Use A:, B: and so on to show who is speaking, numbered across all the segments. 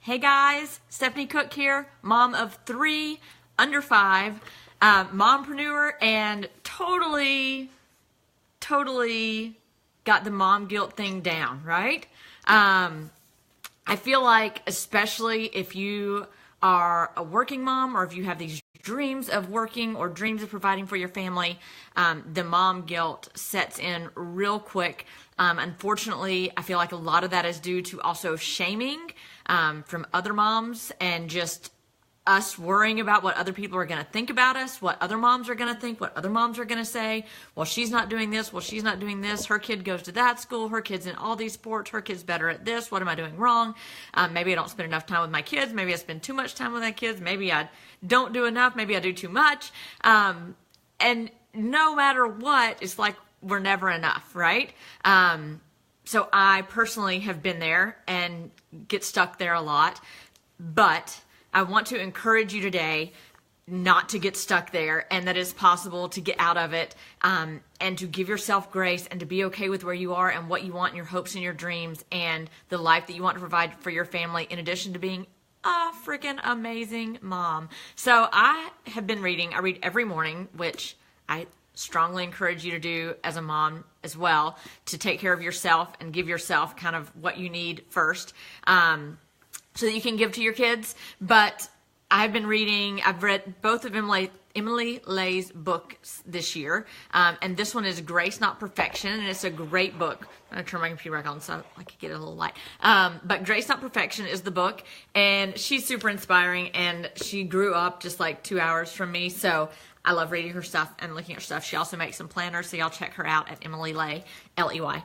A: Hey guys, Stephanie Cook here, mom of 3, under 5, mompreneur, and totally got the mom guilt thing down, right? I feel like, especially if you are a working mom or if you have these dreams of working or dreams of providing for your family, the mom guilt sets in real quick. Unfortunately, I feel like a lot of that is due to also shaming from other moms and just us worrying about what other people are going to think about us, what other moms are going to think, what other moms are going to say. Well, she's not doing this. Well, she's not doing this. Her kid goes to that school. Her kid's in all these sports. Her kid's better at this. What am I doing wrong? Maybe I don't spend enough time with my kids. Maybe I spend too much time with my kids. Maybe I don't do enough. Maybe I do too much. And no matter what, it's like we're never enough, right? So I personally have been there and get stuck there a lot. But I want to encourage you today not to get stuck there, and that it's possible to get out of it, and to give yourself grace and to be okay with where you are and what you want and your hopes and your dreams and the life that you want to provide for your family, in addition to being a freaking amazing mom. So I have been reading. I read every morning, which I strongly encourage you to do as a mom as well, to take care of yourself and give yourself kind of what you need first, so that you can give to your kids. But I've read both of Emily Lay's books this year. And this one is Grace Not Perfection, and it's a great book. I'm going to turn my computer back on so I can get a little light. But Grace Not Perfection is the book, and she's super inspiring, and she grew up just like 2 hours from me. So I love reading her stuff and looking at her stuff. She also makes some planners, so y'all check her out at Emily Lay, Ley.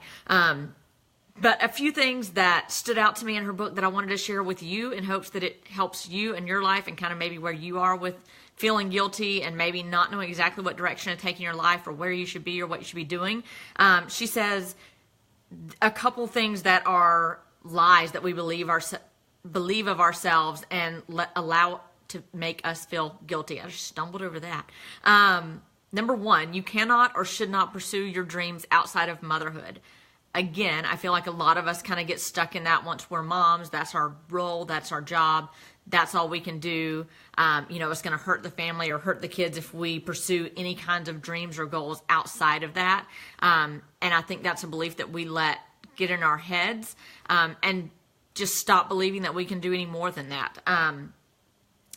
A: But a few things that stood out to me in her book that I wanted to share with you in hopes that it helps you in your life and kind of maybe where you are with feeling guilty and maybe not knowing exactly what direction to take in your life or where you should be or what you should be doing. She says a couple things that are lies that we believe of ourselves and allow to make us feel guilty. I just stumbled over that. Number 1, you cannot or should not pursue your dreams outside of motherhood. Again, I feel like a lot of us kind of get stuck in that once we're moms. That's our role. That's our job. That's all we can do. It's going to hurt the family or hurt the kids if we pursue any kinds of dreams or goals outside of that. And I think that's a belief that we let get in our heads, and just stop believing that we can do any more than that.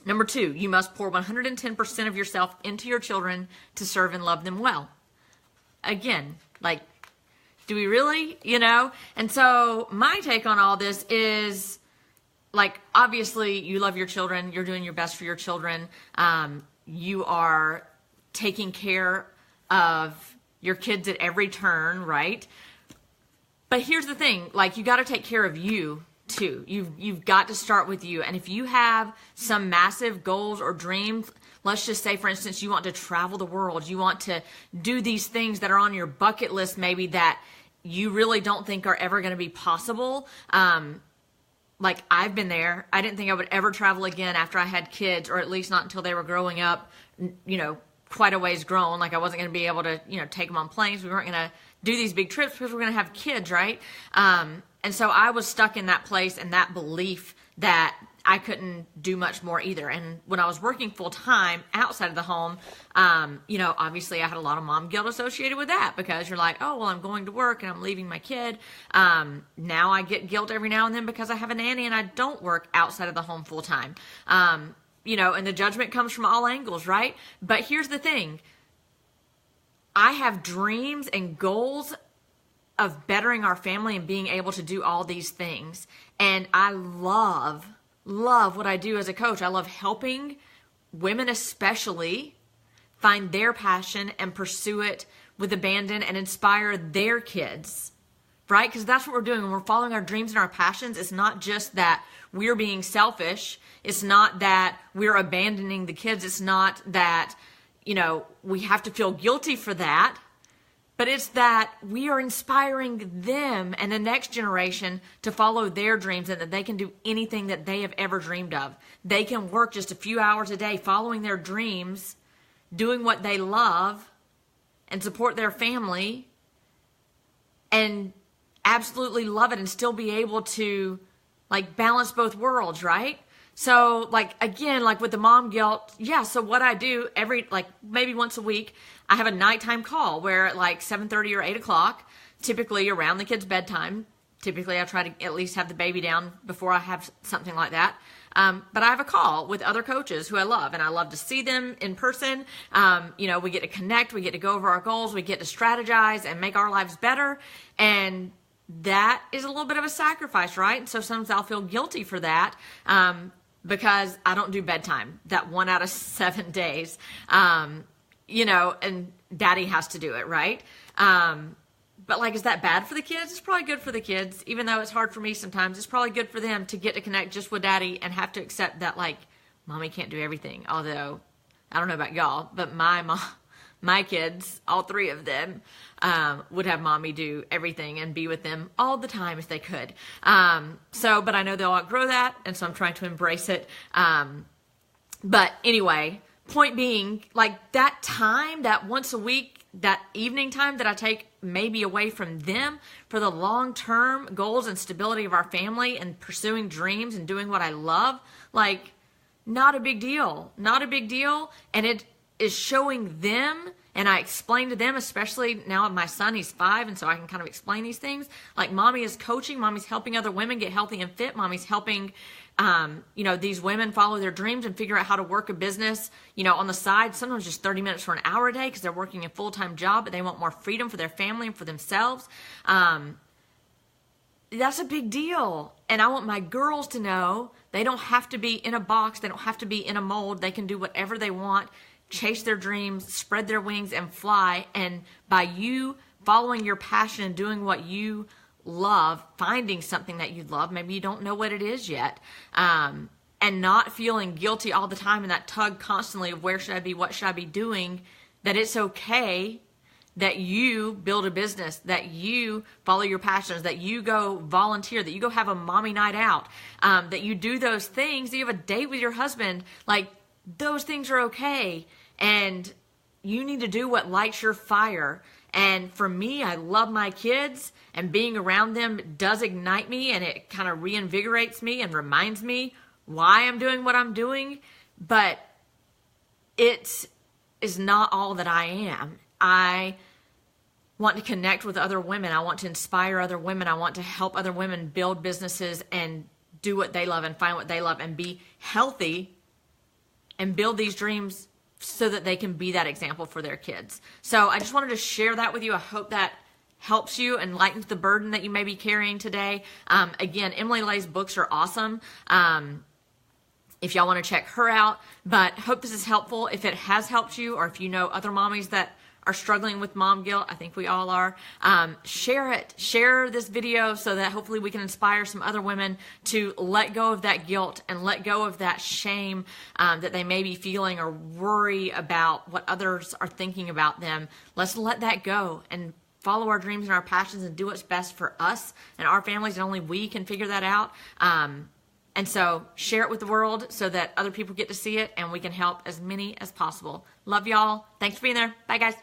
A: Number 2, you must pour 110% of yourself into your children to serve and love them well. Again, do we really, And so my take on all this is, obviously you love your children. You're doing your best for your children. You are taking care of your kids at every turn, right? But here's the thing, you got to take care of you too. You've got to start with you. And if you have some massive goals or dreams, let's just say, for instance, you want to travel the world. You want to do these things that are on your bucket list maybe that you really don't think are ever going to be possible. I've been there. I didn't think I would ever travel again after I had kids, or at least not until they were growing up, quite a ways grown. I wasn't going to be able to, take them on planes. We weren't going to do these big trips because we're going to have kids, right? And so I was stuck in that place and that belief that I couldn't do much more either. And when I was working full time outside of the home, obviously I had a lot of mom guilt associated with that, because you're like, oh, well, I'm going to work and I'm leaving my kid. Now I get guilt every now and then because I have a nanny and I don't work outside of the home full time. And the judgment comes from all angles, right? But here's the thing. I have dreams and goals of bettering our family and being able to do all these things. And I love what I do as a coach. I love helping women especially find their passion and pursue it with abandon and inspire their kids, right? Because that's what we're doing when we're following our dreams and our passions. It's not just that we're being selfish. It's not that we're abandoning the kids. It's not that, we have to feel guilty for that. But it's that we are inspiring them and the next generation to follow their dreams, and that they can do anything that they have ever dreamed of. They can work just a few hours a day following their dreams, doing what they love, and support their family, and absolutely love it and still be able to like balance both worlds, right? So like, again, like with the mom guilt, yeah. So what I do like maybe once a week, I have a nighttime call where at like 7:30 or 8 o'clock, typically around the kid's bedtime. Typically I try to at least have the baby down before I have something like that. But I have a call with other coaches who I love, and I love to see them in person. We get to connect, we get to go over our goals, we get to strategize and make our lives better. And that is a little bit of a sacrifice, right? And so sometimes I'll feel guilty for that, because I don't do bedtime that 1 out of 7 days, and daddy has to do it, right? But like, is that bad for the kids? It's probably good for the kids, even though it's hard for me sometimes. It's probably good for them to get to connect just with daddy and have to accept that, like, mommy can't do everything. Although, I don't know about y'all, but my kids, all 3 of them, would have mommy do everything and be with them all the time if they could. But I know they'll outgrow that, and so I'm trying to embrace it. But anyway, point being, like, that time, that once a week, that evening time that I take maybe away from them for the long-term goals and stability of our family and pursuing dreams and doing what I love, like, not a big deal. Not a big deal. And it is showing them, and I explain to them, especially now my son, he's 5, and so I can kind of explain these things. Like, mommy is coaching, mommy's helping other women get healthy and fit, mommy's helping these women follow their dreams and figure out how to work a business, on the side, sometimes just 30 minutes for an hour a day because they're working a full-time job, but they want more freedom for their family and for themselves. That's a big deal. And I want my girls to know they don't have to be in a box. They don't have to be in a mold. They can do whatever they want, chase their dreams, spread their wings and fly. And by you following your passion and doing what you love, finding something that you love, maybe you don't know what it is yet, and not feeling guilty all the time and that tug constantly of where should I be, what should I be doing, that it's okay that you build a business, that you follow your passions, that you go volunteer, that you go have a mommy night out, that you do those things, that you have a date with your husband. Like, those things are okay, and you need to do what lights your fire. And for me, I love my kids, and being around them does ignite me, and it kind of reinvigorates me and reminds me why I'm doing what I'm doing. But it is not all that I am. I want to connect with other women. I want to inspire other women. I want to help other women build businesses and do what they love and find what they love and be healthy and build these dreams so that they can be that example for their kids. So I just wanted to share that with you. I hope that helps you and lightens the burden that you may be carrying today. Again, Emily Lay's books are awesome. If y'all want to check her out, but hope this is helpful. If it has helped you, or if you know other mommies that are struggling with mom guilt, I think we all are, share it. Share this video so that hopefully we can inspire some other women to let go of that guilt and let go of that shame that they may be feeling, or worry about what others are thinking about them. Let's let that go and follow our dreams and our passions and do what's best for us and our families, and only we can figure that out. And so share it with the world so that other people get to see it and we can help as many as possible. Love y'all. Thanks for being there. Bye, guys.